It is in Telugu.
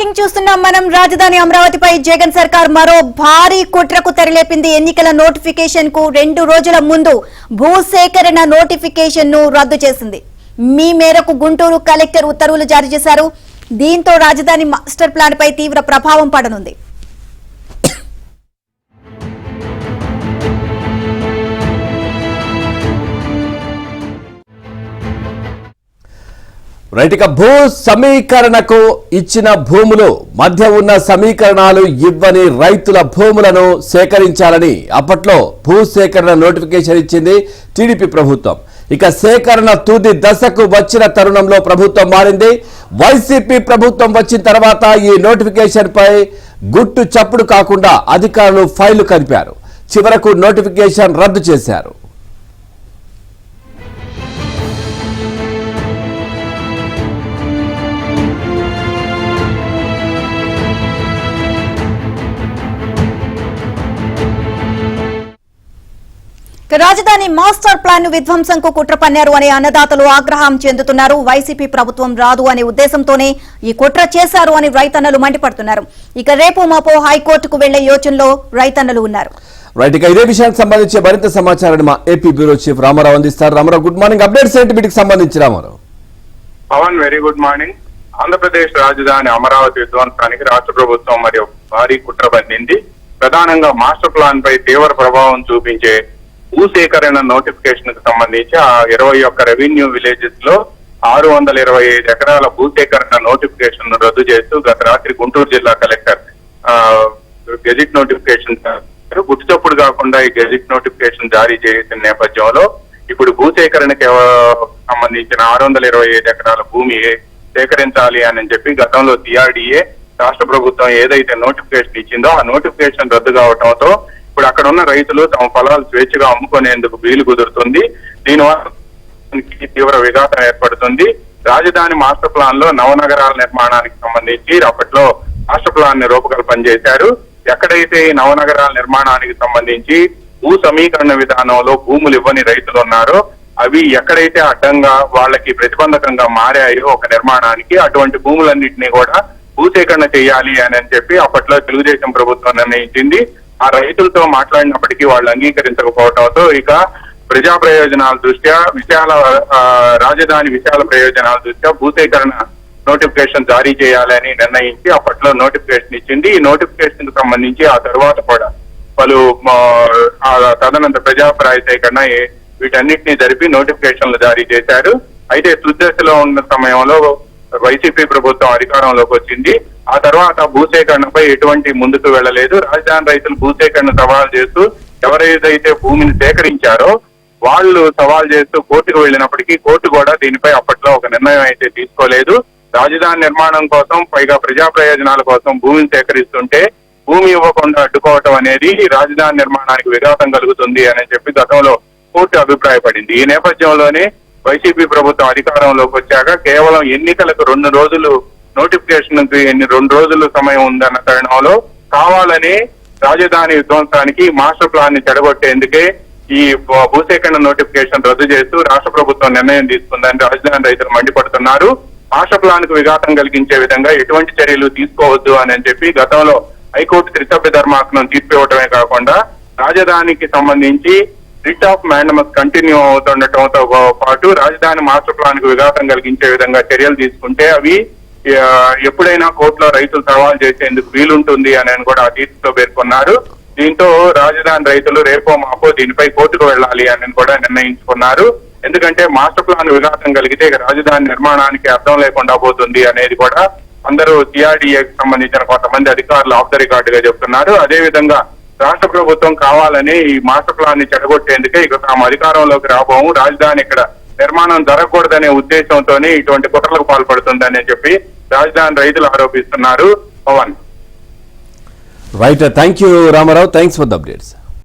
బ్రేకింగ్ చూస్తున్నాం మనం. రాజధాని అమరావతిపై జగన్ సర్కార్ మరో భారీ కుట్రకు తెరలేపింది. ఎన్నికల నోటిఫికేషన్ కు 2 రోజుల ముందు భూసేకరణ నోటిఫికేషన్ ను రద్దు చేసింది. మీ మేరకు గుంటూరు కలెక్టర్ ఉత్తర్వులు జారీ చేశారు. దీంతో రాజధాని మాస్టర్ ప్లాన్ పై తీవ్ర ప్రభావం పడనుంది. రైట్, భూ సమీకరణకు ఇచ్చిన భూములు మధ్య ఉన్న సమీకరణాలు ఇవ్వని రైతుల భూములను సేకరించాలని అప్పట్లో భూసేకరణ నోటిఫికేషన్ ఇచ్చింది టీడీపీ ప్రభుత్వం. ఇక సేకరణ తుది దశకు వచ్చిన తరుణంలో ప్రభుత్వం మారింది. వైసీపీ ప్రభుత్వం వచ్చిన తర్వాత ఈ నోటిఫికేషన్ పై గుట్టు చప్పుడు కాకుండా అధికారులు ఫైళ్లు కదిపారు. చివరకు నోటిఫికేషన్ రద్దు చేశారు. రాజధాని మాస్టర్ ప్లాన్ ను విధ్వంసంకు కుట్ర పన్నారు అనే అన్నదాతలు ఆగ్రహం చెందుతున్నారు. వైసీపీ ప్రభుత్వం రాదు అనే ఉద్దేశంతోనే ఈ కుట్ర చేశారు అని రైతన్నలు మండిపడుతున్నారు. ఇక రేపు మాపో హైకోర్టుకు వెళ్లే యోచనలో రైతన్నలు ఉన్నారు. రైట్, ఇక ఇదే విషయానికి సంబంధించి మరింత సమాచారాన్ని మా ఏపీ బ్యూరో చీఫ్ రామారావు అందిస్తారు. Ramarao, good morning. అప్డేట్స్ ఏంటి వీటికి సంబంధించి? Ramarao. Pavan, very good morning. Andhra Pradesh రాజధాని అమరావతి విధ్వంసానికి రాష్ట్ర ప్రభుత్వం మరియు భారీ కుట్ర పన్నింది. ప్రధానంగా మాస్టర్ ప్లాన్ పై తీవ్ర ప్రభావం చూపించే భూసేకరణ నోటిఫికేషన్ కు సంబంధించి ఆ 21 రెవెన్యూ విలేజెస్ లో 625 ఎకరాల భూసేకరణ నోటిఫికేషన్ ను రద్దు చేస్తూ గత రాత్రి గుంటూరు జిల్లా కలెక్టర్ గెజిట్ నోటిఫికేషన్ గుట్టుచప్పుడు కాకుండా ఈ గెజిట్ నోటిఫికేషన్ జారీ చేసిన నేపథ్యంలో ఇప్పుడు భూసేకరణకి సంబంధించిన 625 ఎకరాల భూమి సేకరించాలి అని చెప్పి గతంలో సిఆర్డీఏ రాష్ట్ర ప్రభుత్వం ఏదైతే నోటిఫికేషన్ ఇచ్చిందో ఆ నోటిఫికేషన్ రద్దు కావడంతో ఇప్పుడు అక్కడ ఉన్న రైతులు తమ పొలాలు స్వేచ్ఛగా అమ్ముకునేందుకు వీలు కుదురుతుంది. దీనివల్ల తీవ్ర విఘాతం ఏర్పడుతుంది. రాజధాని మాస్టర్ ప్లాన్ లో నవనగరాల నిర్మాణానికి సంబంధించి అప్పట్లో మాస్టర్ ప్లాన్ ని రూపకల్పన చేశారు. ఎక్కడైతే ఈ నవనగరాల నిర్మాణానికి సంబంధించి భూ సమీకరణ విధానంలో భూములు ఇవ్వని రైతులు ఉన్నారో అవి ఎక్కడైతే అడ్డంగా వాళ్ళకి ప్రతిబంధకంగా మారాయో ఒక నిర్మాణానికి అటువంటి భూములన్నింటినీ కూడా భూసేకరణ చేయాలి అని చెప్పి అప్పట్లో తెలుగుదేశం ప్రభుత్వం నిర్ణయించింది. ఆ రైతులతో మాట్లాడినప్పటికీ వాళ్ళు అంగీకరించకపోవడంతో ఇక ప్రజా ప్రయోజనాల దృష్ట్యా రాజధాని విశాల ప్రయోజనాల దృష్ట్యా భూసేకరణ నోటిఫికేషన్ జారీ చేయాలని నిర్ణయించి అప్పట్లో నోటిఫికేషన్ ఇచ్చింది. ఈ నోటిఫికేషన్ కు సంబంధించి ఆ తర్వాత కూడా పలు తదనంతర ప్రజాప్రాయ సేకరణ వీటన్నిటిని జరిపి నోటిఫికేషన్లు జారీ చేశారు. అయితే తుదశలో ఉన్న సమయంలో వైసీపీ ప్రభుత్వం అధికారంలోకి వచ్చింది. ఆ తర్వాత భూసేకరణపై ఎటువంటి ముందుకు వెళ్లలేదు. రాజధాని రైతులు భూసేకరణ సవాల్ చేస్తూ ఎవరైతే భూమిని సేకరించారో వాళ్ళు సవాల్ చేస్తూ కోర్టుకు వెళ్ళినప్పటికీ కోర్టు కూడా దీనిపై అప్పట్లో ఒక నిర్ణయం అయితే తీసుకోలేదు. రాజధాని నిర్మాణం కోసం పైగా ప్రజా ప్రయోజనాల కోసం భూమిని సేకరిస్తుంటే భూమి ఇవ్వకుండా అడ్డుకోవటం అనేది రాజధాని నిర్మాణానికి విఘాతం కలుగుతుంది అని చెప్పి గతంలో కోర్టు అభిప్రాయపడింది. ఈ నేపథ్యంలోనే వైసీపీ ప్రభుత్వం అధికారంలోకి వచ్చాక కేవలం ఎన్నికలకు 2 రోజులు నోటిఫికేషన్ 2 రోజులు సమయం ఉందన్న తరుణంలో కావాలని రాజధాని విధ్వంసానికి మాస్టర్ ప్లాన్ ని చెడగొట్టేందుకే ఈ భూసేకరణ నోటిఫికేషన్ రద్దు చేస్తూ రాష్ట్ర ప్రభుత్వం నిర్ణయం తీసుకుందని రాజధాని రైతులు మండిపడుతున్నారు. మాస్టర్ ప్లాన్ కు విఘాతం కలిగించే విధంగా ఎటువంటి చర్యలు తీసుకోవద్దు అని చెప్పి గతంలో హైకోర్టు త్రిసభ్య ధర్మాసనం తీర్పు ఇవ్వటమే కాకుండా రాజధానికి సంబంధించి రిట్ ఆఫ్ మ్యాండమస్ కంటిన్యూ అవుతుండటంతో పాటు రాజధాని మాస్టర్ ప్లాన్ కు విఘాతం కలిగించే విధంగా చర్యలు తీసుకుంటే అవి ఎప్పుడైనా కోర్టులో రైతులు సవాల్ చేసేందుకు వీలుంటుంది అని కూడా ఆ తీర్పులో పేర్కొన్నారు. దీంతో రాజధాని రైతులు రేపో మాపో దీనిపై కోర్టుకు వెళ్లాలి అని కూడా నిర్ణయించుకున్నారు. ఎందుకంటే మాస్టర్ ప్లాన్ విఘాతం కలిగితే రాజధాని నిర్మాణానికి అర్థం లేకుండా పోతుంది అనేది కూడా అందరూ సిఆర్డీఏకి సంబంధించిన కొంతమంది అధికారులు ఆఫ్ ద రికార్డ్ గా చెప్తున్నారు. అదేవిధంగా రాష్ట్ర ప్రభుత్వం కావాలని ఈ మాస్టర్ ప్లాన్ ని చెడగొట్టేందుకే ఇక తాము అధికారంలోకి రాబోము, రాజధాని ఇక్కడ నిర్మాణం జరగకూడదనే ఉద్దేశంతోనే ఇటువంటి కుట్రలకు పాల్పడుతుందని చెప్పి రాజధాని రైతులు ఆరోపిస్తున్నారు. Pavan. Right, thank you Ramarao. Thanks for the updates.